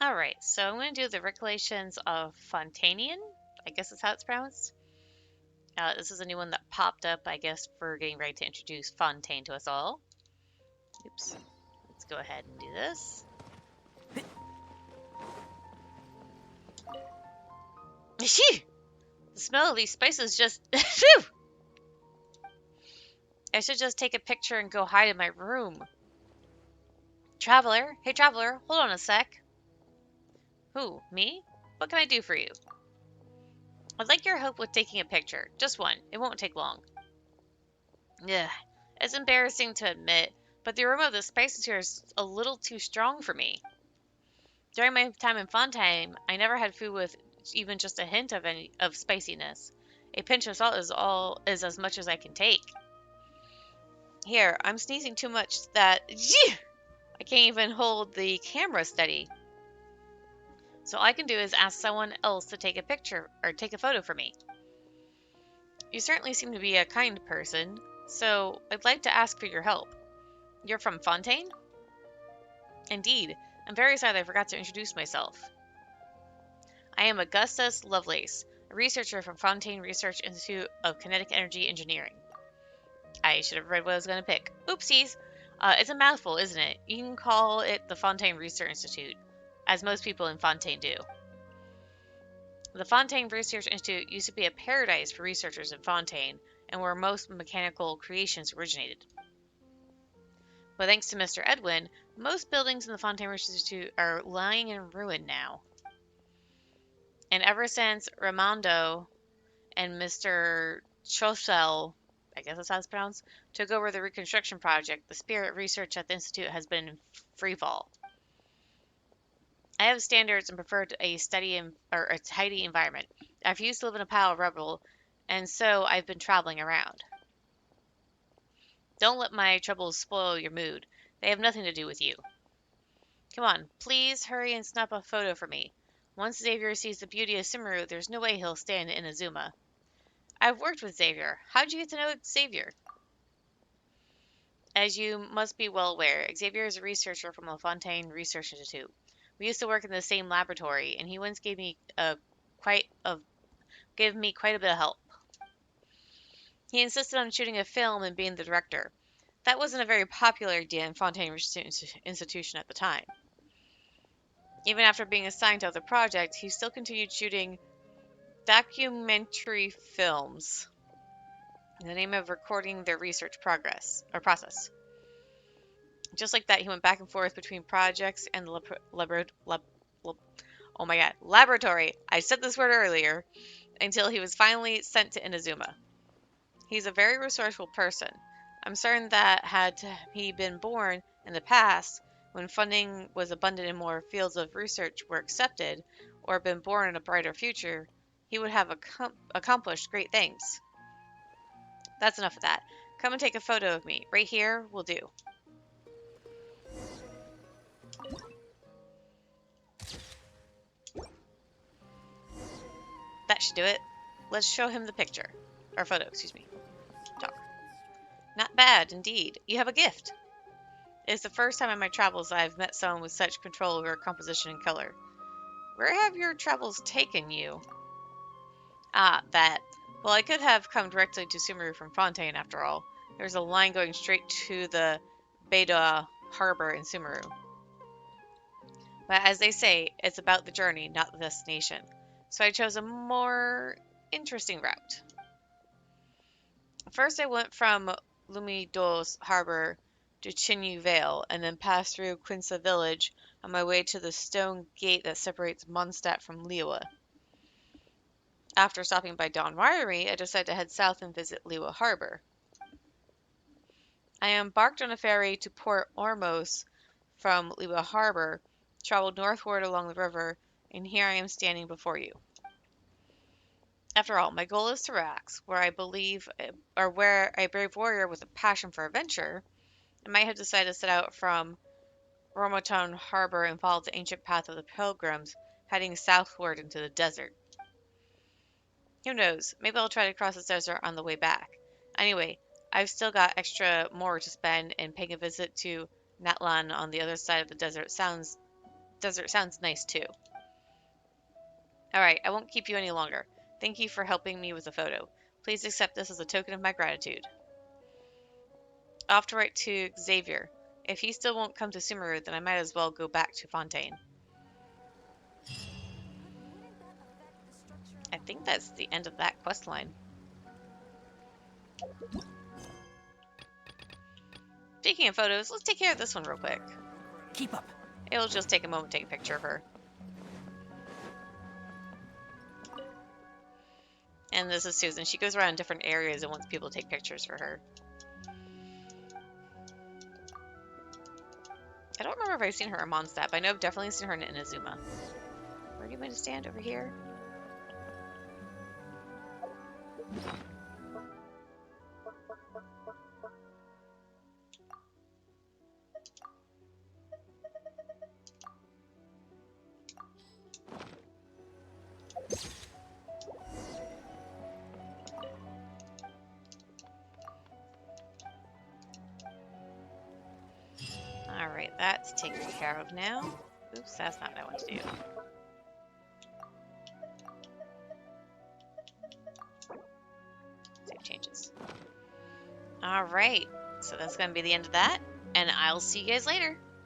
Alright, so I'm going to do the Recollections of Fontainian. I guess that's how it's pronounced. This is a new one that popped up, I guess, for getting ready to introduce Fontaine to us all. Oops. Let's go ahead and do this. Phew! The smell of these spices just... Phew! I should just take a picture and go hide in my room. Traveler? Hey, Traveler, hold on a sec. Who, me? What can I do for you? I'd like your help with taking a picture. Just one. It won't take long. Ugh. It's embarrassing to admit, but the aroma of the spices here is a little too strong for me. During my time in Fontaine, I never had food with even just a hint of spiciness. A pinch of salt is as much as I can take. Here, I'm sneezing too much that I can't even hold the camera steady. So all I can do is ask someone else to take a picture or take a photo for me. You certainly seem to be a kind person, so I'd like to ask for your help. You're from Fontaine? Indeed. I'm very sorry I forgot to introduce myself. I am Augustus Lovelace, a researcher from Fontaine Research Institute of Kinetic Energy Engineering. I should have read what I was going to pick. Oopsies! It's a mouthful, isn't it? You can call it the Fontaine Research Institute, as most people in Fontaine do. The Fontaine Research Institute used to be a paradise for researchers in Fontaine, and where most mechanical creations originated. But thanks to Mr. Edwin, most buildings in the Fontaine Research Institute are lying in ruin now. And ever since Raimondo and Mr. Chaussel, I guess that's how it's pronounced, took over the reconstruction project, the spirit research at the Institute has been in free fall. I have standards and prefer a a tidy environment. I refuse to live in a pile of rubble, and so I've been traveling around. Don't let my troubles spoil your mood. They have nothing to do with you. Come on, please hurry and snap a photo for me. Once Xavier sees the beauty of Sumeru, there's no way he'll stay in Inazuma. I've worked with Xavier. How'd you get to know Xavier? As you must be well aware, Xavier is a researcher from the Fontaine Research Institute. We used to work in the same laboratory, and he once gave me quite a bit of help. He insisted on shooting a film and being the director. That wasn't a very popular idea in Fontaine Research Institution at the time. Even after being assigned to other projects, he still continued shooting documentary films in the name of recording their research process. Just like that, he went back and forth between projects and the laboratory. I said this word earlier, until he was finally sent to Inazuma. He's a very resourceful person. I'm certain that had he been born in the past, when funding was abundant and more fields of research were accepted, or been born in a brighter future, he would have accomplished great things. That's enough of that. Come and take a photo of me. Right here will do. That should do it. Let's show him the picture. Or photo, excuse me. Talk. Not bad, indeed. You have a gift. It's the first time in my travels I've met someone with such control over composition and color. Where have your travels taken you? Ah, that. Well, I could have come directly to Sumeru from Fontaine, after all. There's a line going straight to the Beda harbor in Sumeru. But as they say, it's about the journey, not the destination. So I chose a more interesting route. First, I went from Lumidos Harbor to Chinyu Vale, and then passed through Quinsa Village on my way to the stone gate that separates Mondstadt from Liyue. After stopping by Don Winery, I decided to head south and visit Liyue Harbor. I embarked on a ferry to Port Ormos from Liyue Harbor, traveled northward along the river, and here I am standing before you. After all, my goal is to Rax, where a brave warrior with a passion for adventure, I might have decided to set out from Romoton Harbor and follow the ancient path of the pilgrims, heading southward into the desert. Who knows, maybe I'll try to cross the desert on the way back. Anyway, I've still got more to spend, and paying a visit to Natlan on the other side of the desert sounds Desert sounds nice too. Alright, I won't keep you any longer. Thank you for helping me with the photo. Please accept this as a token of my gratitude. I'll have to write to Xavier. If he still won't come to Sumeru, then I might as well go back to Fontaine. I think that's the end of that quest line. Speaking of photos, let's take care of this one real quick. Keep up. It'll just take a moment to take a picture of her. And this is Susan. She goes around different areas and wants people to take pictures for her. I don't remember if I've seen her in Mondstadt, but I know I've definitely seen her in Inazuma. Where do you want me to stand? Over here? Alright, that's taken care of now. Oops, that's not what I want to do. Save changes. Alright, so that's going to be the end of that, and I'll see you guys later.